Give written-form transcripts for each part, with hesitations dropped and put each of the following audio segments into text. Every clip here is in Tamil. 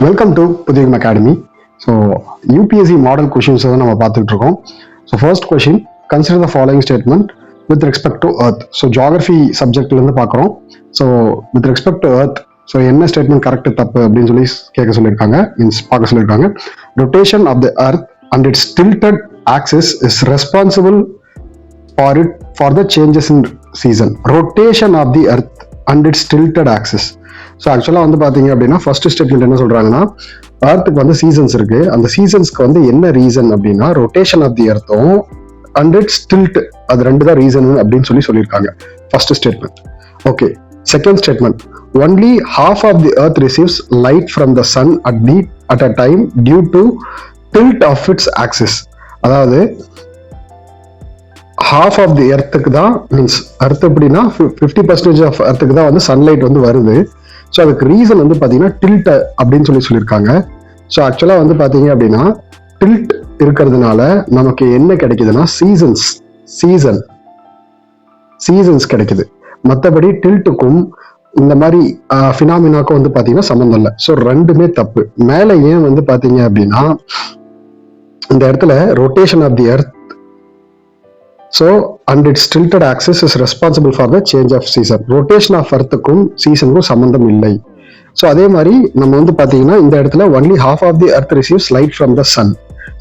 Welcome to Puthiyam academy. So UPSC model questions தான் நம்ம பார்த்துட்டு இருக்கோம். So first question, consider the following statement with respect to earth. So geography சப்ஜெக்ட்லேருந்து பார்க்குறோம். So with respect to earth, so என்ன ஸ்டேட்மெண்ட் கரெக்ட் தப்பு அப்படின்னு சொல்லி கேட்க சொல்லியிருக்காங்க, மீன்ஸ் பார்க்க சொல்லியிருக்காங்க. Rotation of the earth and its tilted axis is responsible for the changes in season. Rotation of the earth and its tilted axis. So ஆக்சுவலாக வந்து பார்த்தீங்க அப்படின்னா ஃபர்ஸ்ட் ஸ்டேட்மெண்ட் என்ன சொல்றாங்கன்னா, எர்த்துக்கு வந்து சீசன்ஸ் இருக்கு. அந்த சீசன்ஸ்க்கு வந்து என்ன ரீசன் அப்படின்னா ரொட்டேஷன் ஆஃப் தி எர்த்தும் அண்ட் இட்ஸ் டில்ட், அது ரெண்டு தான் ரீசன் அப்படின்னு சொல்லியிருக்காங்க first statement. Okay, second statement, only half of the earth receives light from the sun at a time due to tilt of its axis. அதாவது ஹாஃப் ஆஃப் தி எர்த்துக்கு தான், மீன்ஸ் எர்த் எப்படின்னா 50% ஆஃப் எர்த்துக்கு தான் வந்து சன்லைட் வந்து வருது. ஸோ அதுக்கு ரீசன் வந்து பார்த்தீங்கன்னா டில்ட் அப்படின்னு சொல்லியிருக்காங்க. ஸோ ஆக்சுவலாக வந்து பார்த்தீங்க அப்படின்னா டில்ட் இருக்கிறதுனால நமக்கு என்ன கிடைக்குதுன்னா சீசன்ஸ் கிடைக்குது. மற்றபடி டில்ட்டுக்கும் இந்த மாதிரி ஃபினாமினாக்கும் வந்து பார்த்தீங்கன்னா சம்மந்தம் இல்லை. ஸோ ரெண்டுமே தப்பு. மேலே ஏன் வந்து பார்த்தீங்க அப்படின்னா இந்த இடத்துல rotation of the earth so and its tilted axis is responsible for the change of season. Rotation of எர்த்துக்கும் சீசனுக்கும் சம்பந்தம் இல்லை. ஸோ அதே மாதிரி நம்ம வந்து பார்த்தீங்கன்னா இந்த இடத்துல only half of the earth receives light from the sun.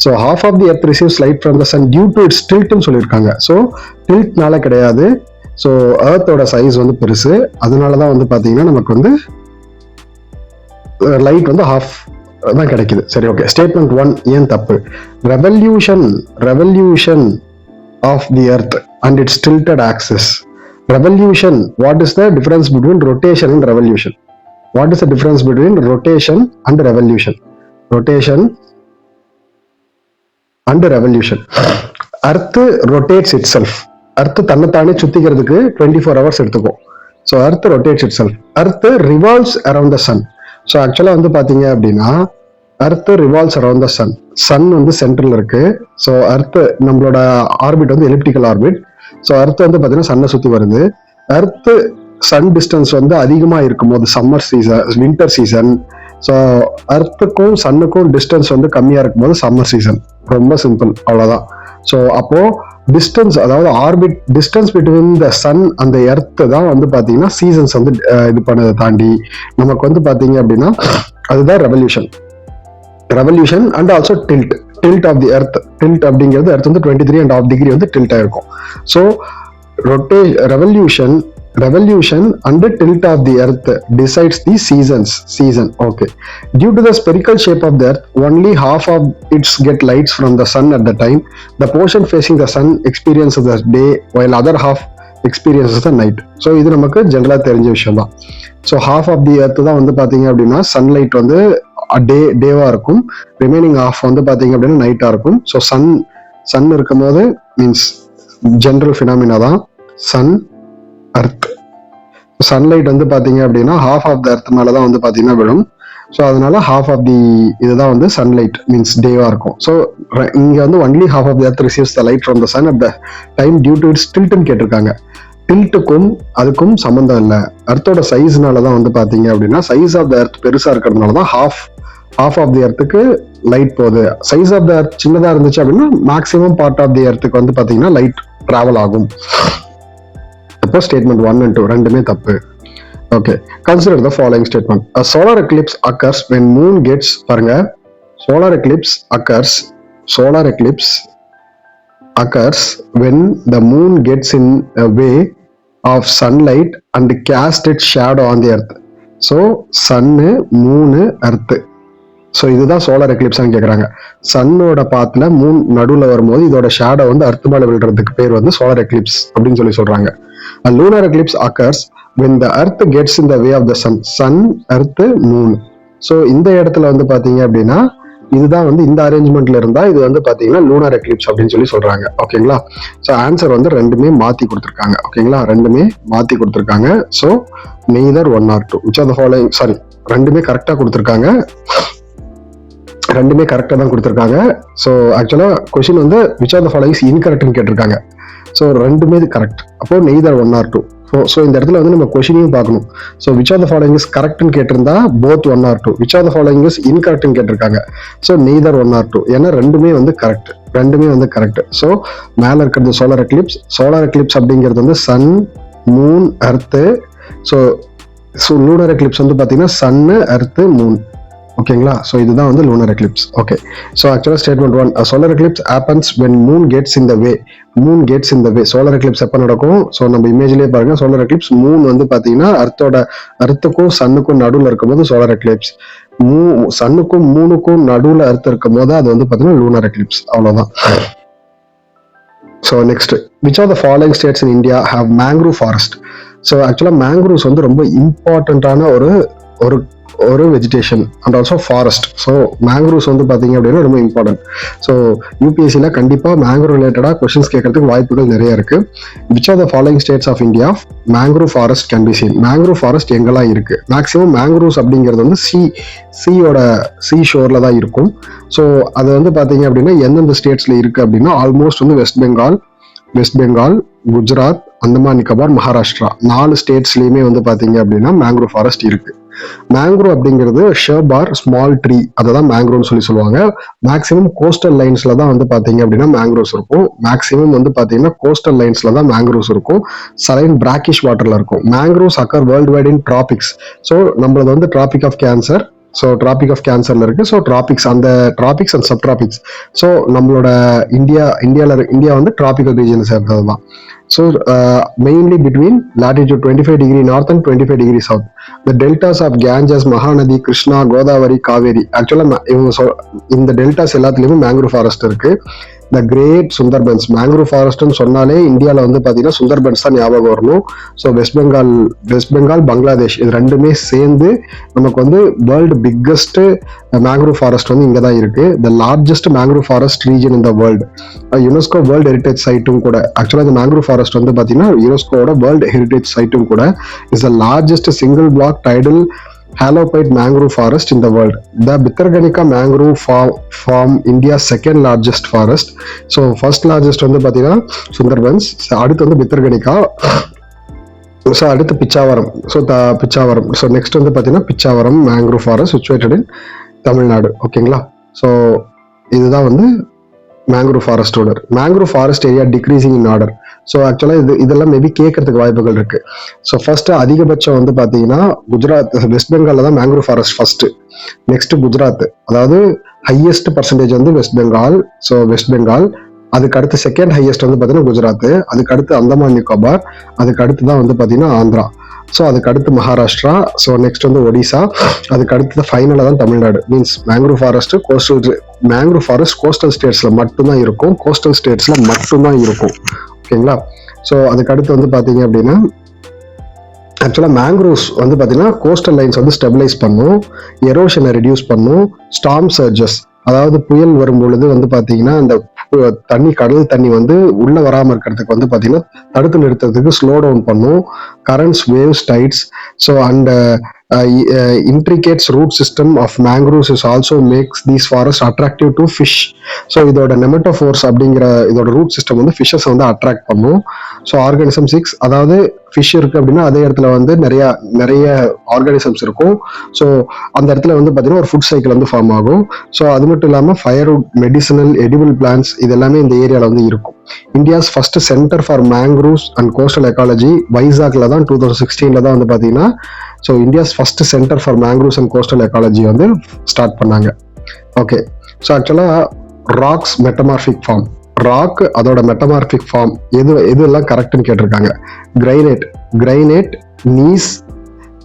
So half of the earth receives light from the sun due to its டில்ட்னு சொல்லியிருக்காங்க. ஸோ டில்ட்னால கிடையாது. ஸோ எர்த்தோட சைஸ் வந்து பெருசு, அதனால தான் வந்து பார்த்தீங்கன்னா நமக்கு வந்து லைட் வந்து ஹாஃப் தான் கிடைக்குது. சரி, ஓகே. ஸ்டேட்மெண்ட் 1 ஏன் தப்பு? Revolution of the earth and its tilted axis. Revolution, what is the difference between rotation and revolution? What is the difference between rotation and revolution? Rotation and revolution. Earth rotates itself. Earth தன்னைத்தானே சுத்திக்கிறதுக்கு 24 hours எடுத்துக்கும். So earth rotates itself. Earth revolves around the sun. So actually வந்து பாத்தீங்க அப்படின்னா earth revolves around the sun. Sun வந்து சென்ட்ரல் இருக்கு. ஸோ எர்த் நம்மளோட ஆர்பிட் வந்து எலிப்டிக்கல் ஆர்பிட். ஸோ எர்த் வந்து பார்த்தீங்கன்னா சன்னை சுற்றி வருது. எர்த் சன் டிஸ்டன்ஸ் வந்து அதிகமாக இருக்கும்போது summer season, winter season. So எர்த்துக்கும் சன்னுக்கும் டிஸ்டன்ஸ் வந்து கம்மியாக இருக்கும்போது சம்மர் சீசன். ரொம்ப சிம்பிள், அவ்வளோதான். ஸோ அப்போ டிஸ்டன்ஸ், அதாவது orbit distance between the sun அந்த எர்த்து தான் வந்து பார்த்தீங்கன்னா சீசன்ஸ் வந்து இது பண்ணதை தாண்டி நமக்கு வந்து பார்த்தீங்க அப்படின்னா அதுதான் revolution and also tilt of the earth. Tilt அப்படிங்கிறது எர்த் வந்து 23.5 டிகிரி வந்து டில்ட் ஆயிருக்கும். So revolution and tilt of the earth decides the season. Okay, due to the spherical shape of the earth only half of its get lights from the sun at the time the portion facing the sun experience the day while other half experiences the night. So இது நமக்கு ஜென்ரலாக தெரிஞ்ச விஷயம் தான். So half of the earth தான் வந்து பார்த்தீங்க அப்படின்னா சன்லைட் வந்து டேவா இருக்கும், ரிமைனிங் ஆஃப் வந்து பாத்தீங்க அப்படின்னா நைட்டா இருக்கும். ஸோ சன் இருக்கும் போது மீன்ஸ் ஜென்ரல் ஃபினாமினா தான் சன் எர்த். சன்லைட் வந்து பாத்தீங்க அப்படின்னா ஹாஃப் ஆஃப் த எர்த் மேலதான் வந்து பாத்தீங்கன்னா விழும். ஸோ அதனால ஹாஃப் ஆஃப் தி இதுதான் வந்து சன்லைட் மீன்ஸ் டேவா இருக்கும். ஸோ இங்க வந்து only half of the earth receives the light from the sun at the time due to its டில்ட்னு கேட்டிருக்காங்க. டில்ட்டுக்கும் அதுக்கும் சம்பந்தம் இல்லை. எர்த்தோட சைஸ்னால தான் வந்து பாத்தீங்க அப்படின்னா சைஸ் ஆஃப் த எர்த் பெருசா இருக்கிறதுனால தான் ஹாஃப் ஆஃப் தி எர்த்துக்கு லைட் போகுது. சைஸ் ஆஃப் த எர்த் சின்னதா இருந்துச்சு அப்படின்னா மேக்ஸிமம் பார்ட் ஆஃப் தி எர்த்துக்கு வந்து பாத்தீங்கன்னா லைட் டிராவல் ஆகும். அப்போ ஸ்டேட்மெண்ட் 1 and 2 ரெண்டுமே தப்பு. Okay, consider the following statement. A solar eclipse occurs when moon gets, பாருங்க, solar eclipse occurs when the moon gets in a way of sunlight and cast its shadow on the earth. So சன்னு, மூணு, எர்த்து. ஸோ இதுதான் சோலார் எக்லிப்ஸ்ன்னு கேட்குறாங்க. சன்னோட பாத்துல மூன் நடுவில் வரும்போது இதோட ஷேடோ வந்து அர்த் மேல விழுறதுக்கு பேர் வந்து சோலார் எக்லிப்ஸ் அப்படின்னு சொல்றாங்க. Lunar Eclipse occurs when the earth gets in the way of the sun. Sun, earth, moon. So இந்த இடத்துல வந்து பாத்தீங்க அப்படின்னா இதுதான் வந்து இந்த அரேஞ்ச்மெண்ட்ல இருந்தா இது வந்து பாத்தீங்கன்னா லூனார் எக்லிப்ஸ் அப்படின்னு சொல்றாங்க. ஓகேங்களா? ஸோ ஆன்சர் வந்து ரெண்டுமே மாத்தி கொடுத்துருக்காங்க. ஓகேங்களா? ரெண்டுமே மாத்தி கொடுத்துருக்காங்க. So neither 1 or 2 which are the following, sorry, ரெண்டுமே கரெக்டா கொடுத்துருக்காங்க. ரெண்டுமே கரெக்டா தான் கொடுத்துருக்காங்க. ஸோ ஆக்சுவலா கொஸ்டின் வந்து which are the following இன்கரெக்ட்னு கேட்டிருக்காங்க. ஸோ ரெண்டுமே கரெக்ட். அப்போ neither 1 or 2. ஸோ இந்த இடத்துல வந்து நம்ம கொஷினையும் பார்க்கணும். So which of the following is கரெக்ட்னு கேட்டிருந்தா both 1 or 2, which of the following is இன்கரெக்ட்னு கேட்டிருக்காங்க. ஸோ நெய்தர் 1 or 2, ஏன்னா ரெண்டுமே வந்து கரெக்ட். ஸோ மேலே இருக்கிறது சோலார் எக்லிப்ஸ் அப்படிங்கிறது வந்து sun, moon, earth. So lunar eclipse வந்து பார்த்தீங்கன்னா சன்னு, எர்த்து, மூன். ஓகேங்களா? ஸோ இதுதான் வந்து லூனர் எக்லிப்ஸ். ஓகே, ஸோ ஆக்சுவலாக statement 1, solar eclipse happens when moon gets in the way. Solar eclipse எப்போ நடக்கும்? ஸோ நம்ம இமேஜ்லேயே பாருங்க, சோலார் எக்லிப்ஸ் மூன் வந்து பார்த்தீங்கன்னா அர்த்துக்கும் சன்னுக்கும் நடுவில் இருக்கும்போது சோலார் எக்லிப்ஸ், சன்னுக்கும் மூனுக்கும் நடுவில் அர்த்தம் இருக்கும் போது அது வந்து பார்த்தீங்கன்னா லூனர் எக்லிப்ஸ். அவ்வளோதான். So next, which of the following states in India have mangrove forest? So ஆக்சுவலாக மேங்க்ரூவ்ஸ் வந்து ரொம்ப இம்பார்ட்டண்ட்டான ஒரு vegetation and also forest. So mangroves வந்து பார்த்தீங்க அப்படின்னா ரொம்ப இம்பார்ட்டன்ட். ஸோ யூபிஎஸ்சியில் கண்டிப்பாக மேங்க்ரூவ் ரிலேட்டடாக கொஸ்டின்ஸ் கேட்கறதுக்கு வாய்ப்புகள் நிறைய இருக்கு. Which are the following states of India mangrove forest can be seen? Mangrove forest எங்கெல்லாம் இருக்கு? மேக்ஸிமம் மேங்க்ரூவ்ஸ் அப்படிங்கிறது வந்து சி ஷோர்ல தான் இருக்கும். ஸோ அது வந்து பார்த்தீங்க அப்படின்னா எந்தெந்த ஸ்டேட்ஸ்ல இருக்கு அப்படின்னா ஆல்மோஸ்ட் வந்து வெஸ்ட் பெங்கால், குஜராத், அந்தமான் நிக்கோபார், மகாராஷ்டிரா 4 ஸ்டேட்ஸ்லயுமே வந்து பாத்தீங்க அப்படின்னா மேங்க்ரூவ் ஃபாரஸ்ட் இருக்கு. மேங்க்ரூவ் அப்படிங்கிறது ஷர்பார் ஸ்மால் ட்ரீ, அதை தான் மேங்க்ரூவ்னு சொல்லுவாங்க. மேக்ஸிமம் கோஸ்டல் லைன்ஸ்ல தான் வந்து பாத்தீங்க அப்படின்னா மேங்க்ரூவ்ஸ் இருக்கும். சலைன் பிராக்கிஷ் வாட்டர்ல இருக்கும். Mangroves occur world wide in tropics. So நம்மளது வந்து tropic of cancer. So tropic of கேன்சர்ல இருக்கு. So tropics and sub tropics. So நம்மளோட இந்தியா வந்து டிராபிக்கல் ரீஜன் சேர்ந்தது தான். So mainly between latitude 25 degree north and 25 degree south. The deltas of Ganges, Mahanadi, Krishna, Godavari, Kaveri. Actually இந்த டெல்டாஸ் எல்லாத்துலயுமே மேங்க்ரூவ் ஃபாரஸ்ட் இருக்கு. The great Sundarbans. மேங்க்ரூவ் ஃபாரஸ்ட்னு சொன்னாலே இந்தியாவில் வந்து பார்த்தீங்கன்னா சுந்தர்பன்ஸ் தான் ஞாபகம் வரணும். ஸோ வெஸ்ட் பெங்கால், பங்களாதேஷ் இது ரெண்டுமே சேர்ந்து நமக்கு வந்து வேர்ல்டு பிக்கஸ்ட் மேங்க்ரூவ் ஃபாரஸ்ட் வந்து இங்கே தான் இருக்கு. The largest mangrove forest region in the world. UNESCO world heritage சைட்டும் கூட. ஆக்சுவலாக இந்த மேங்க்ரூவ் ஃபாரஸ்ட் வந்து பார்த்தீங்கன்னா யுனெஸ்கோட வேர்ல்டு ஹெரிட்டேஜ் சைட்டும் கூட. Is the largest single block tidal halophyte mangrove forest in the world. The Bhitarganika mangrove form India's second largest forest. So first largest வந்து பாத்தீங்கன்னா சுந்தர்பன்ஸ், அடுத்து வந்து பித்தர்கனிகா, ஸோ அடுத்து பிச்சாவரம். ஸோ நெக்ஸ்ட் வந்து பார்த்தீங்கன்னா பிச்சாவரம் மேங்க்ரூவ் ஃபாரஸ்ட் சிச்சுவேட்டட் இன் தமிழ்நாடு. ஓகேங்களா? ஸோ இதுதான் வந்து mangrove forest order. Mangrove forest area decreasing in order. So ஆக்சுவலாக இதெல்லாம் மேபி கேட்கறதுக்கு வாய்ப்புகள் இருக்கு. ஸோ ஃபர்ஸ்ட் அதிகபட்சம் வந்து பார்த்தீங்கன்னா குஜராத், வெஸ்ட் பெங்கால்ல தான் mangrove forest first. Next Gujarat, அதாவது ஹையஸ்ட் பர்சன்டேஜ் வந்து வெஸ்ட் பெங்கால். அதுக்கு அடுத்து செகண்ட் ஹையஸ்ட் வந்து பார்த்தீங்கன்னா குஜராத். அதுக்கு அடுத்து அந்தமான் நிக்கோபார். அதுக்கு அடுத்து தான் வந்து பார்த்தீங்கன்னா ஆந்திரா. ஸோ அதுக்கு அடுத்து மகாராஷ்டிரா. ஸோ நெக்ஸ்ட் வந்து ஒடிசா. அதுக்கு அடுத்து ஃபைனலாக தான் Tamil Nadu. Means mangrove forest coastal ஸ்டேட்ஸ்ல மட்டும்தான் இருக்கும். ஓகேங்களா? ஸோ அதுக்கு அடுத்து வந்து பார்த்தீங்க அப்படின்னா ஆக்சுவலாக மேங்க்ரூவ்ஸ் வந்து பார்த்தீங்கன்னா கோஸ்டல் லைன்ஸ் வந்து ஸ்டெபிலைஸ் பண்ணும், எரோஷனை ரெடியூஸ் பண்ணும், ஸ்டார்ம் சர்ஜஸ், அதாவது புயல் வரும் பொழுது வந்து பார்த்தீங்கன்னா அந்த கடல் தண்ணி வந்து உள்ள வராமல் இருக்கிறதுக்கு வந்து பார்த்தீங்கன்னா தடுத்து நிறுத்துறதுக்கு ஸ்லோ டவுன் பண்ணும். Currents, waves, tides. So and intricate root system of mangroves is also makes these forests attractive to fish. So இதோட நெமட்டோஃபோர்ஸ் அப்படிங்கிற இதோட ரூட் சிஸ்டம் வந்து ஃபிஷஸ் வந்து அட்ராக்ட் பண்ணும். ஸோ ஆர்கானிசம் 6, அதாவது ஃபிஷ் இருக்கு அப்படின்னா அதே இடத்துல வந்து நிறைய ஆர்கானிசம்ஸ் இருக்கும். ஸோ அந்த இடத்துல வந்து பார்த்தீங்கன்னா ஒரு ஃபுட் சைக்கிள் வந்து ஃபார்ம் ஆகும். ஸோ அது மட்டும் இல்லாமல் ஃபயர்வுட், மெடிசனல், எடிபிள் பிளான்ஸ் இது எல்லாமே இந்த ஏரியாவில் வந்து இருக்கும். India's first center for mangroves and coastal ecology வைசாக்ல தான் 2016 தான் வந்து பார்த்தீங்கன்னா so India's first center for mangroves and coastal ecology வந்து ஸ்டார்ட் பண்ணாங்க. ஓகே, ஸோ ஆக்சுவலாக ராக்ஸ் மெட்டமார்பிக் ஃபார்ம், ராக் அதோட மெட்டமார்பிக் ஃபார்ம் எதெல்லாம் கரெக்ட்னு கேட்டிருக்காங்க. Granite, gneiss,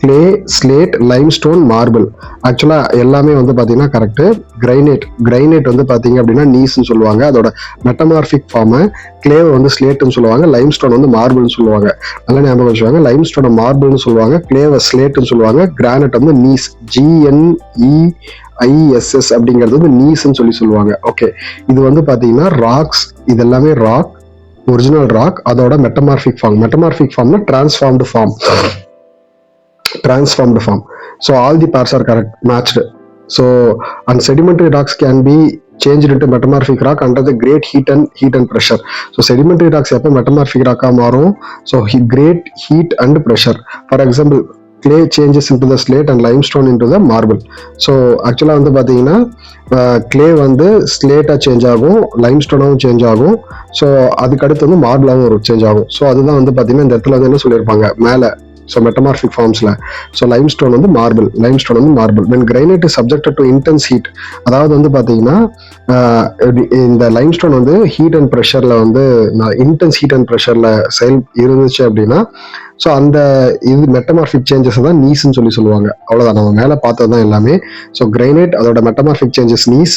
clay, slate, limestone, marble. Actually எல்லாமே வந்து பாத்தீங்கன்னா கரெக்ட். கிரைனேட் வந்து பாத்தீங்க அப்படின்னா நீஸ்ன்னு சொல்லுவாங்க. அதோட மெட்டமார்பிக் ஃபார்ம். கிளேவை வந்து ஸ்லேட்னு சொல்லுவாங்க. லைம்ஸ்டோன் வந்து மார்பிள்னு சொல்லுவாங்க. நல்லா ஞாபகம் வச்சுவாங்க. லைம்ஸ்டோனை மார்பிள்னு சொல்லுவாங்க, கிளேவை ஸ்லேட்னு சொல்லுவாங்க, கிரானைட் வந்து நீஸ், GNEISS அப்படிங்கிறது வந்து நீஸ்ன்னு சொல்லுவாங்க. ஓகே, இது வந்து பாத்தீங்கன்னா ராக்ஸ், இது எல்லாமே ராக், ஒரிஜினல் ராக். அதோட மெட்டமார்பிக் ஃபார்ம்னா transformed form. So all the parts are correct, matched. So and sedimentary rocks can be changed into metamorphic rock under the great heat and pressure. So sedimentary rocks எப்போ metamorphic rock மாறும்? So great heat and pressure. For example, clay changes into the slate and limestone into the marble. So ஆக்சுவலாக வந்து பார்த்தீங்கன்னா clay வந்து ஸ்லேட்டாக சேஞ்ச் ஆகும், லைம்ஸ்டோனாகவும் சேஞ்ச் ஆகும். ஸோ அதுக்கடுத்து வந்து மார்பிளாகவும் ஒரு சேஞ்ச் ஆகும். ஸோ அதுதான் வந்து பார்த்தீங்கன்னா இந்த இடத்துல வந்து என்ன சொல்லியிருப்பாங்க மேலே. ஸோ மெட்டமார்பிக் ஃபார்ம்ஸில் ஸோ லைம்ஸ்டோன் வந்து மார்பிள், லைம்ஸ்டோன் வந்து marble. When granite is subjected to intense heat, அதாவது வந்து பார்த்தீங்கன்னா இந்த லைம்ஸ்டோன் வந்து ஹீட் அண்ட் ப்ரெஷரில் வந்து இன்டென்ஸ் ஹீட் அண்ட் ப்ரெஷரில் செயல் இருந்துச்சு அப்படின்னா ஸோ அந்த இது மெட்டமார்பிக் சேஞ்சஸ் தான் நீஸ்ன்னு சொல்லுவாங்க. அவ்வளோதான், நம்ம மேலே பார்த்தது தான் எல்லாமே. ஸோ கிரைனைட் அதோட மெட்டமார்பிக் சேஞ்சஸ் நீஸ்.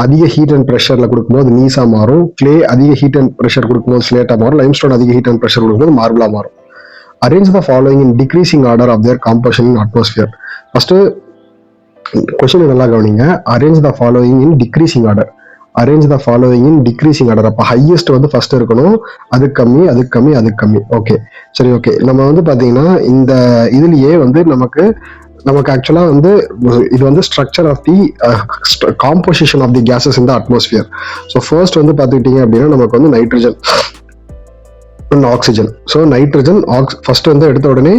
அதிக ஹீட் அண்ட் ப்ரெஷர்ல கொடுக்கும்போது நீஸா மாறும். கிளே அதிக ஹீட் அண்ட் ப்ரெஷர் கொடுக்கும்போது ஸ்லேட்டா மாறும். லைம்ஸ்டோன் அதிக ஹீட் அண்ட் ப்ரெஷர் கொடுக்கும்போது மார்பிளா மாறும். Arrange the following in decreasing order of their composition in atmosphere. First question நல்லா கவனிங்க. Arrange the following in decreasing order. Arrange the following in decreasing order. அப்ப ஹையஸ்ட் வந்து ஃபர்ஸ்ட் இருக்கணும், அது கம்மி, அது கம்மி, அது கம்மி. ஓகே, சரி, ஓகே. நம்ம வந்து பாத்தீங்கன்னா இந்த இதுலயே வந்து நமக்கு ஆக்சுவலா வந்து இது வந்து structure of the composition of the gases in the atmosphere. So first வந்து பாத்துக்கிட்டீங்க அப்படின்னா நமக்கு வந்து nitrogen, oxygen. So nitrogen first வந்து எடுத்த உடனே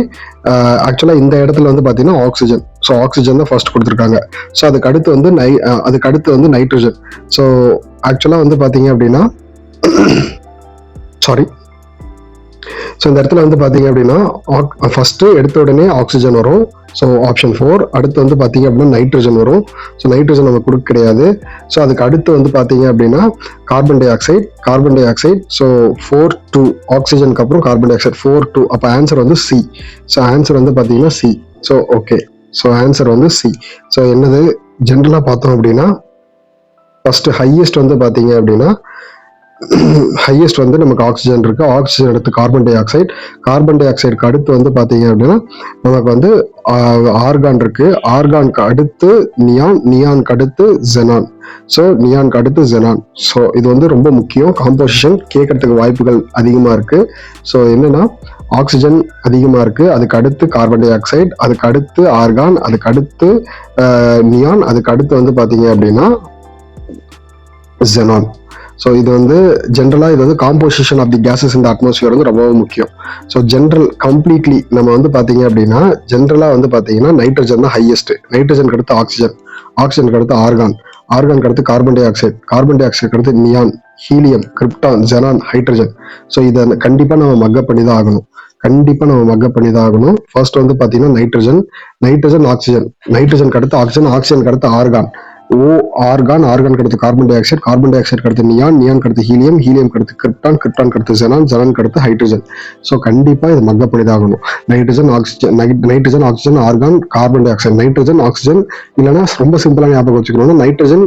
ஆக்சுவலா இந்த இடத்துல வந்து பாத்தீங்கன்னா ஆக்சிஜன். ஸோ ஆக்சிஜன் தான் ஃபர்ஸ்ட் கொடுத்துருக்காங்க. ஸோ அதுக்கு அடுத்து வந்து நைட்ரஜன். ஸோ ஆக்சுவலா வந்து பாத்தீங்க அப்படின்னா சாரி, ஸோ இந்த இடத்துல வந்து பாத்தீங்க அப்படின்னா ஃபர்ஸ்ட் எடுத்த உடனே ஆக்சிஜன் வரும். So option 4. அடுத்து வந்து பார்த்தீங்க அப்படின்னா நைட்ரஜன் வரும். ஸோ நைட்ரஜன் நம்ம கொடுக்க கிடையாது. ஸோ அதுக்கு அடுத்து வந்து பார்த்தீங்க அப்படின்னா கார்பன் டை ஆக்சைடு. ஸோ 4-2 ஆக்சிஜனுக்கு அப்புறம் கார்பன் டை ஆக்சைடு 4-2. அப்போ ஆன்சர் வந்து சி. ஸோ ஆன்சர் வந்து பார்த்தீங்கன்னா C. So okay, so answer வந்து சி. ஸோ என்னது ஜென்ரலாக பார்த்தோம் அப்படின்னா ஃபர்ஸ்ட் ஹையஸ்ட் வந்து பார்த்தீங்க அப்படின்னா ஹையஸ்ட் வந்து நமக்கு ஆக்சிஜன் இருக்கு. ஆக்சிஜன் அடுத்து கார்பன் டை ஆக்சைடுக்கு அடுத்து வந்து பாத்தீங்க அப்படின்னா நமக்கு வந்து ஆர்கான் இருக்கு. ஆர்கானுக்கு அடுத்து நியானுக்கு அடுத்து ஜெனான். ஸோ நியானுக்கு அடுத்து ஜெனான். ஸோ இது வந்து ரொம்ப முக்கியம். காம்போசிஷன் கேட்கறதுக்கு வாய்ப்புகள் அதிகமா இருக்கு. ஸோ என்னன்னா ஆக்சிஜன் அதிகமா இருக்கு, அதுக்கு அடுத்து கார்பன் டை ஆக்சைடு, அதுக்கு அடுத்து ஆர்கான், அதுக்கு அடுத்து நியான், அதுக்கு அடுத்து வந்து பாத்தீங்க அப்படின்னா ஜெனான். ஸோ இது வந்து ஜென்ரலாக இது வந்து காம்போசிஷன் ஆஃப் தி கேசஸ் இந்த அட்மாஸ்பியர் வந்து ரொம்ப முக்கியம். ஸோ ஜென்ரல் கம்ப்ளீட்லி நம்ம வந்து பார்த்தீங்க அப்படின்னா ஜென்ரலாக வந்து பார்த்தீங்கன்னா நைட்ரஜன் தான் ஹையஸ்ட். நைட்ரஜனுக்கு அடுத்து ஆக்சிஜனுக்கு அடுத்து ஆர்கானுக்கு அடுத்து கார்பன் டை ஆக்சைடுக்கு அடுத்து neon, helium, krypton, xenon, hydrogen. So இதை கண்டிப்பாக நம்ம மக்கப் பண்ணி தான் ஆகணும். ஃபர்ஸ்ட் வந்து பார்த்தீங்கன்னா நைட்ரஜன், ஆக்சிஜனுக்கு அடுத்து ஆக்சிஜனுக்கு அடுத்து ஆர்கான், ஆர்கான் அடுத்து கார்பன் டை ஆக்சைடு அடுத்து நியான் அடுத்து ஹீலியம் அடுத்து கிரிப்டான் அடுத்து ஜெனான் அடுத்து ஹைட்ரஜன். ஸோ கண்டிப்பா இது மக்கப் பண்ணி தான் ஆகணும். Nitrogen oxygen argon carbon di oxide, nitrogen oxygen. இல்லைன்னா ரொம்ப சிம்பிளா ஞாபகம் வச்சுக்கணும்னா நைட்ரஜன்,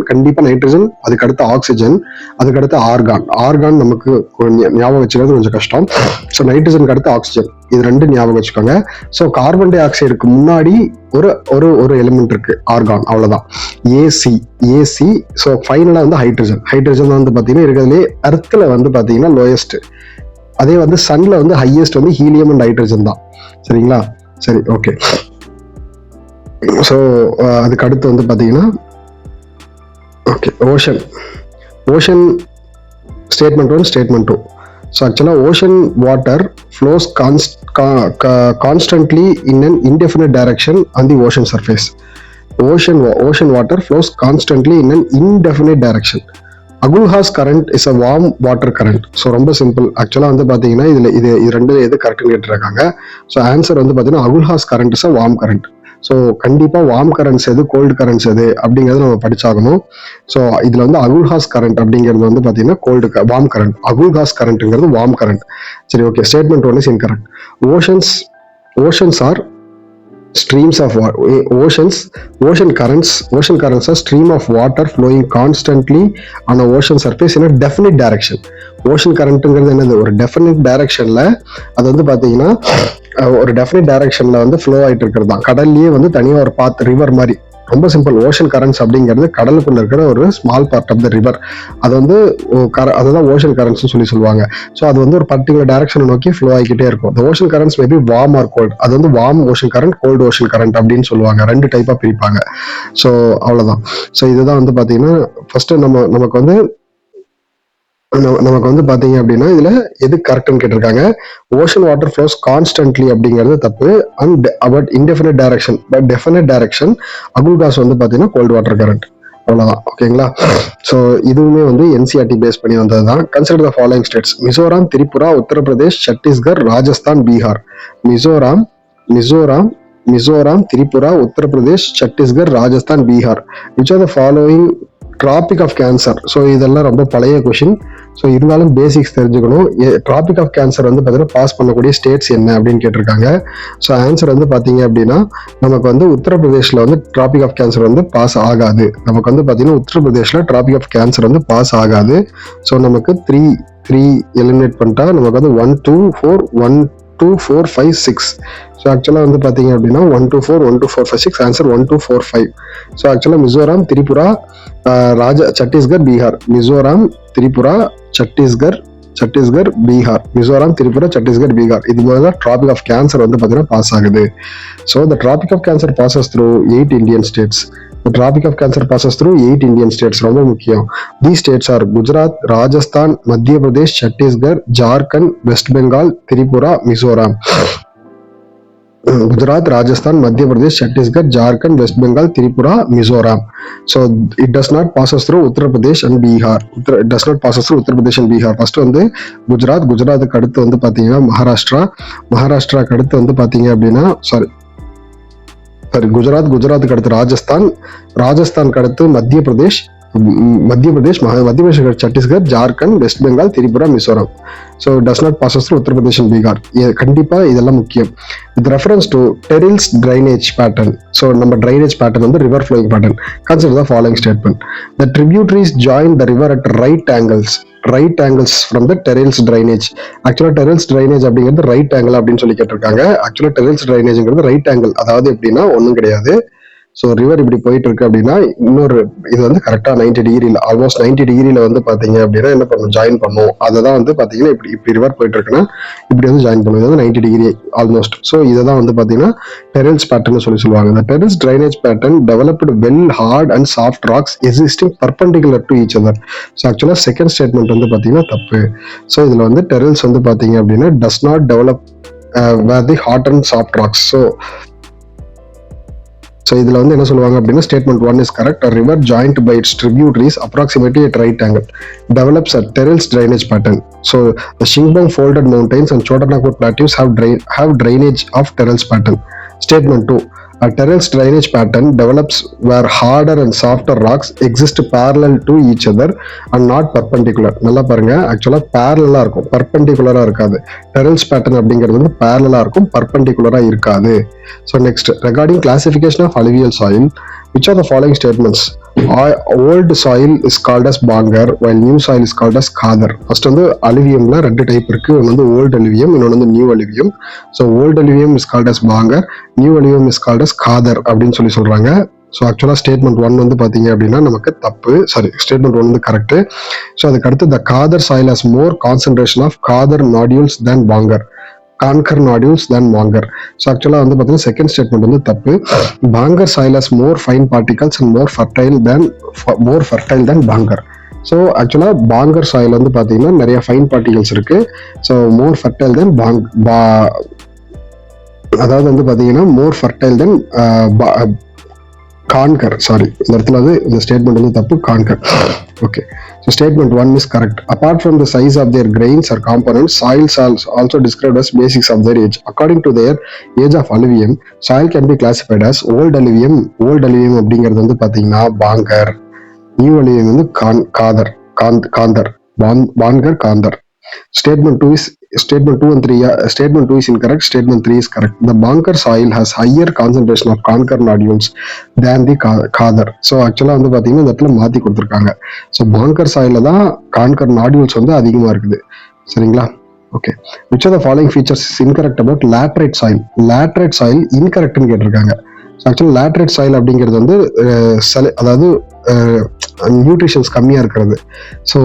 அதுக்கு அடுத்து ஆக்சிஜன், அதுக்கு அடுத்து ஆர்கான் நமக்கு ஞாபகம் வச்சுக்கிறது கொஞ்சம் கஷ்டம். ஸோ நைட்ரஜனுக்கு அடுத்து ஆக்சிஜன், இது ரெண்டு ஞாபகம் வச்சுக்கோங்க. ஸோ கார்பன் டை ஆக்சைடுக்கு முன்னாடி ஒரு எலிமெண்ட் இருக்கு ஆர்கான், அவ்வளவுதான், ஏசி. ஸோ ஃபைனலா வந்து ஹைட்ரஜன் வந்து பாத்தீங்கன்னா இருக்கிறதுலே எர்த்ல வந்து பாத்தீங்கன்னா லோயஸ்ட். அதே வந்து சன்ல வந்து ஹையஸ்ட் வந்து ஹீலியம் அண்ட் ஹைட்ரஜன் தான். சரிங்களா? சரி, ஓகே. ஸோ அதுக்கு அடுத்து வந்து பாத்தீங்கன்னா okay, ocean statement 1, statement 2. So actually ocean water flows constantly in an indefinite direction on the ocean surface. Ocean water flows constantly in an indefinite direction. Agulhas current is a warm water current. So ரொம்ப சிம்பிள். ஆக்சுவலா வந்து பாத்தீங்கன்னா இது ரெண்டு எது கரெக்ட்னு கேட்டிருக்காங்க. ஸோ ஆன்சர் வந்து பாத்தீங்கன்னா Agulhas current is a warm current. So கண்டிப்பா வார்ம் கரண்ட்ஸ் எது, கோல்டு கரண்ட்ஸ் எது அப்படிங்கிறது நம்ம படிச்சாகணும். ஸோ இதுல வந்து அகுல்ஹாஸ் கரண்ட் அப்படிங்கிறது வந்து பாத்தீங்கன்னா வார்ம் கரண்ட், அகுல்ஹாஸ் கரண்ட்ங்கிறது வார்ம் கரண்ட். சரி, okay. Statement 1 is incorrect. Oceans are streams of ocean currents are stream of water flowing constantly on a ocean surface in a definite direction. Ocean கரண்ட்ங்கிறது என்னது, ஒரு டெஃபினிட் டைரக்ஷன்ல அது வந்து பாத்தீங்கன்னா ஒரு டெஃபினிட் டைரக்ஷன்ல வந்து ஃப்ளோ ஆயிட்டு இருக்கிறது தான். கடல்லயே வந்து தனியா ஒரு பாத், ரிவர் மாதிரி ரொம்ப சிம்பிள். ஓஷன் கரண்ட்ஸ் அப்படிங்கிறது கடலுக்குள்ள இருக்கிற ஒரு small part of the river. அது வந்து அதுதான் ஓஷன் கரண்ட்ஸ் சொல்லி சொல்லுவாங்க. ஸோ அது வந்து ஒரு பர்டிகுலர் டைரக்ஷனை நோக்கி ஃப்ளோ ஆகிக்கிட்டே இருக்கும். Ocean currents maybe warm or cold. அது வந்து warm ocean current, cold ocean current அப்படின்னு சொல்லுவாங்க. 2 டைப்பா பிரிப்பாங்க. ஸோ அவ்வளவுதான். ஸோ இதுதான் வந்து பாத்தீங்கன்னா ஃபர்ஸ்ட் நமக்கு வந்து பாத்தீங்க அப்படின்னா இதுல எது கரெக்ட்னு கேட்டிருக்காங்க. ஓஷன் வாட்டர் ஃப்ளோஸ் கான்ஸ்டன்ட்லி அப்படிங்கிறது தப்பு. And about indefinite direction but definite direction Agulhas வந்து பாத்தீங்கன்னா கோல்டு வாட்டர் கரண்ட். அவ்வளவுதான். ஓகேங்களா? ஸோ இதுவுமே வந்து என்சிஆர்டி பேஸ் பண்ணி வந்தது தான். Consider the following states: Mizoram, Tripura, Uttar Pradesh, Chhattisgarh, Rajasthan, Bihar. Mizoram, Tripura, Uttar Pradesh, Chhattisgarh, Rajasthan, Bihar. Which are the following tropic of cancer? So இதெல்லாம் ரொம்ப பழைய கொஷின். ஸோ இருந்தாலும் பேசிக்ஸ் தெரிஞ்சுக்கணும். டிராபிக் ஆஃப் கேன்சர் வந்து பார்த்தீங்கன்னா பாஸ் பண்ணக்கூடிய ஸ்டேட்ஸ் என்ன அப்படின்னு கேட்டிருக்காங்க. ஸோ ஆன்சர் வந்து பார்த்தீங்க அப்படின்னா நமக்கு வந்து உத்தரப்பிரதேஷ்ல வந்து டிராபிக் ஆஃப் கேன்சர் வந்து பாஸ் ஆகாது. நமக்கு வந்து பார்த்தீங்கன்னா உத்தரப்பிரதேஷ்ல டிராபிக் ஆஃப் கேன்சர் வந்து பாஸ் ஆகாது. ஸோ நமக்கு த்ரீ எலிமினேட் பண்ணிட்டா நமக்கு வந்து 1 2 4 5 6. ஸோ ஆக்சுவலாக வந்து பார்த்தீங்க அப்படின்னா 1 2 4 1 2 4 5 6 ஆன்சர் 1 2 4 5. ஸோ ஆக்சுவலாக மிசோராம், திரிபுரா, சத்தீஸ்கர், பீகார். மிசோராம், திரிபுரா, சத்தீஸ்கர், பீகார். மிசோராம், திரிபுரா, சத்தீஸ்கர், பீகார். இது மாதிரி தான் டிராபிக் ஆஃப் கேன்சர் வந்து பார்த்தீங்கன்னா பாஸ் ஆகுது. So the tropic of cancer passes through 8 Indian states. The Tropic of Cancer passes through 8 Indian states. ரொம்ப முக்கியம். These states are Gujarat, Rajasthan, மத்திய பிரதேஷ், சத்தீஸ்கர், ஜார்க்கண்ட், வெஸ்ட் பெங்கால், திரிபுரா, மிசோராம். குஜராத், ராஜஸ்தான், மத்திய Pradesh, Chhattisgarh, Jharkhand, west Bengal, Tripura, Mizoram. So it does not passes through Uttar Pradesh and Bihar. It does not passes through Uttar Pradesh and Bihar. First வந்து குஜராத்துக்கு அடுத்து வந்து பாத்தீங்கன்னா மகாராஷ்டிராக்கு அடுத்து வந்து பாத்தீங்க அப்படின்னா குஜராத்துக்கு அடுத்து ராஜஸ்தானுக்கு அடுத்து Madhya Pradesh, Chhattisgarh, Jharkhand, west Bengal, Tripura, Mizoram. So does not passes through Uttar Pradesh and Bihar. கண்டிப்பா இதெல்லாம் முக்கியம். With reference to trellis drainage pattern. So நம்ம டிரைனேஜ் பேட்டர்ன் வந்து river flowing pattern. Consider the following statement: the tributaries join the river at right angles from the terrace drainage. ஆக்சுவலா டெரில்ஸ் டிரைனேஜ் அப்படிங்கிறது ரைட் ஆங்கிள் அப்படின்னு சொல்லி கேட்டிருக்காங்க. ஆக்சுவலா டெரில்ஸ் டிரைனேஜ்ங்கிறது ரைட் ஆங்கிள். அதாவது எப்படின்னா ஒன்றும் கிடையாது. ஸோ ரிவர் இப்படி போயிட்டு இருக்கு அப்படின்னா இன்னொரு இது வந்து கரெக்டா 90 டிகிரியில், ஆல்மோஸ்ட் 90 டிகிரியில வந்து பாத்தீங்க அப்படின்னா என்ன பண்ணும், ஜாயின் பண்ணும். அதை தான் வந்து பாத்தீங்கன்னா இப்படி ரிவர் போயிட்டு இருக்குன்னா இப்படி வந்து ஜாயின் பண்ணும். இது வந்து 90 டிகிரி ஆல்மோஸ்ட். ஸோ இதை தான் வந்து பாத்தீங்கன்னா டெரில்ஸ் பேட்டர்ன் சொல்லி சொல்லுவாங்க. இந்த trellis drainage pattern developed well hard and soft rocks existing perpendicular to each other. So actually second statement வந்து பாத்தீங்கன்னா தப்பு. ஸோ இதுல வந்து டெரில்ஸ் வந்து பாத்தீங்க அப்படின்னா does not develop where the hard and soft rocks. So இதுல வந்து என்ன சொல்லுவாங்க அப்படின்னா statement 1 is correct. River joined by its tributaries approximately at right angle develops a terrace drainage pattern. So the Shingbang folded mountains and Chotanagpur plateaus have drainage of terrace pattern. Statement 2: a terrace drainage pattern develops where harder and softer rocks exist parallel to each other and not perpendicular. நல்லா பாருங்க, ஆக்சுவலா பேரலா இருக்கும், பர்பெண்டிகுலரா இருக்காது. டெரில்ஸ் பேட்டர்ன் அப்படிங்கிறது வந்து பேரலா இருக்கும், பர்பெண்டிகுலரா இருக்காது. So next, regarding classification of alluvial soil, which are the following statements? Old soil is called as Bangar while new soil is called as Khadar. First வந்து அலுவியம்ல 2 டைப் இருக்கு. ஒன்று வந்து ஓல்ட் அலுவியம், இன்னொன்று வந்து new alluvium. So old alluvium is called as bhangar, new alluvium is called as khadar அப்படின்னு சொல்றாங்க. ஸோ ஆக்சுவலா ஸ்டேட்மெண்ட் 1 வந்து பாத்தீங்க அப்படின்னா நமக்கு தப்பு. ஸ்டேட்மெண்ட் 1 வந்து கரெக்ட். ஸோ அதுக்கு அடுத்து the khadar soil has more concentration of khadar nodules than bhangar, kankar nodules than bhangar. So actually வந்து பாத்தீங்கன்னா செகண்ட் ஸ்டேட்மெண்ட் வந்து தப்பு. Bhangar soil has more fine particles and more fertile than bhangar. So actually bhangar soil வந்து பாத்தீங்கன்னா நிறைய ஃபைன் பார்ட்டிகல்ஸ் இருக்கு. ஸோ மோர் ஃபர்டைல் தென் அதாவது வந்து பாத்தீங்கன்னா மோர் ஃபர்டைல் தென் கான்கர். இந்த இடத்துல வந்து இந்த ஸ்டேட்மெண்ட் வந்து தப்பு, conquer. Okay, so statement 1 is correct. Apart from the size of their grains or components, soils are also described as basics of their age. According to their age of alluvium, soil can be classified as old alluvium அப்படிங்கிறது வந்து பாத்தீங்கன்னா பாங்கர், நியூ alluvium வந்து காந்தர், Bhangar, காந்தர். Statement 2 is incorrect. Statement 3 is correct. The Banker soil has higher concentration of Conker nodules than the Khadar. So actually வந்து பாத்தீங்கன்னா இந்த இடத்துல மாத்தி கொடுத்திருக்காங்க. So Banker soil தான் Conker nodules வந்து அதிகமா இருக்குது. சரிங்களா? Okay. Which of the following features is incorrect about laterite soil? Laterite soil incorrect னு கேட்டிருக்காங்க. ஆக்சுவலாக லேட்ரேட் சாயில் அப்படிங்கிறது வந்து அதாவது நியூட்ரிஷன்ஸ் கம்மியாக இருக்கிறது. ஸோ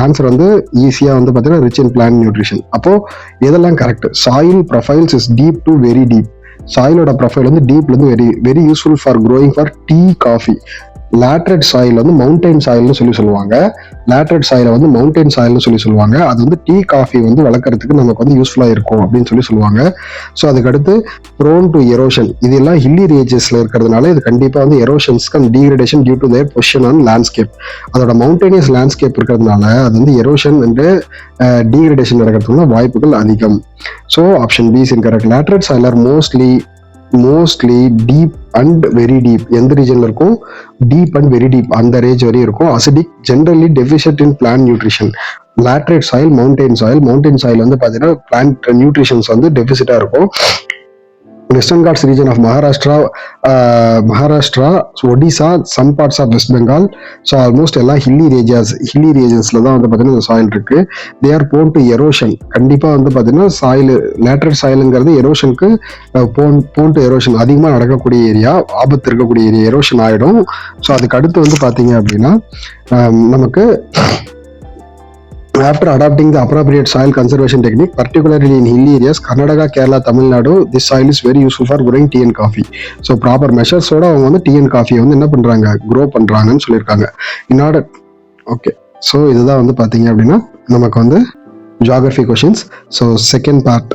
ஆன்சர் வந்து ஈஸியாக வந்து பார்த்தீங்கன்னா ரிச் இன் பிளான்ட் நியூட்ரிஷன். அப்போது இதெல்லாம் correct. Soil profiles is deep to very deep. சாயிலோட ப்ரொஃபைல் வந்து டீப்லேருந்து very very useful for growing for tea, coffee. Laterite soil வந்து மவுண்டைன் சாயில்னு சொல்லுவாங்க. லேட்ரேட் சாயிலை வந்து மவுண்டைன் சாயில்னு சொல்லுவாங்க. அது வந்து டீ, காஃபி வந்து வளர்க்குறதுக்கு நமக்கு வந்து யூஸ்ஃபுல்லாக இருக்கும் அப்படின்னு சொல்லுவாங்க. ஸோ அதுக்கடுத்து ப்ரோன் டு எரோஷன். இது எல்லாம் ஹில்லி ரேஞ்சஸ்ல இருக்கிறதுனால இது கண்டிப்பாக வந்து எரோஷன்ஸ்க்கு and degradation due to their position on landscape. அதோட மவுண்டேனியஸ் லேண்ட்ஸ்கேப் இருக்கிறதுனால அது வந்து எரோஷன் அண்ட் டீக்ரடேஷன் நடக்கிறதுக்குள்ள வாய்ப்புகள் அதிகம். So option B is incorrect. Laterite soil are mostly deep and very deep. எந்த ரீஜன்ல இருக்கும்? டீப் அண்ட் வெரி டீப், அந்த ரேஞ்ச் வரையும் இருக்கும். Acidic, generally deficient in plant nutrition. Laterite soil, mountain soil வந்து பார்த்தீங்கன்னா பிளான்ட் நியூட்ரிஷன்ஸ் வந்து டெஃபிசிட்டா இருக்கும். Western Ghats region of Maharashtra, Odisha, some parts of West Bengal. So almost எல்லாம் ஹில்லி ரீஜன்ஸ்ல தான் வந்து பார்த்தீங்கன்னா இந்த சாயில் இருக்கு. They are prone to erosion. கண்டிப்பாக வந்து பார்த்தீங்கன்னா சாயில், லேட்ரேட் சாயிலுங்கிறது எரோஷனுக்கு போன் டு எரோஷன் அதிகமாக நடக்கக்கூடிய ஏரியா, ஆபத்து இருக்கக்கூடிய ஏரியா, எரோஷன் ஆகிடும். ஸோ அதுக்கு அடுத்து வந்து பார்த்தீங்க அப்படின்னா நமக்கு after adopting the appropriate soil conservation technique, particularly in hilly areas, Karnataka, Kerala, Tamil Nadu, this soil is very useful for growing tea and coffee. So proper measures ஓட அவங்க வந்து டீ அண்ட் காஃபி வந்து என்ன பண்றாங்க, க்ரோ பண்றாங்கன்னு சொல்லியிருக்காங்க. in order ஓகே, ஸோ இதுதான் வந்து பார்த்தீங்க அப்படின்னா நமக்கு வந்து geography questions. So second part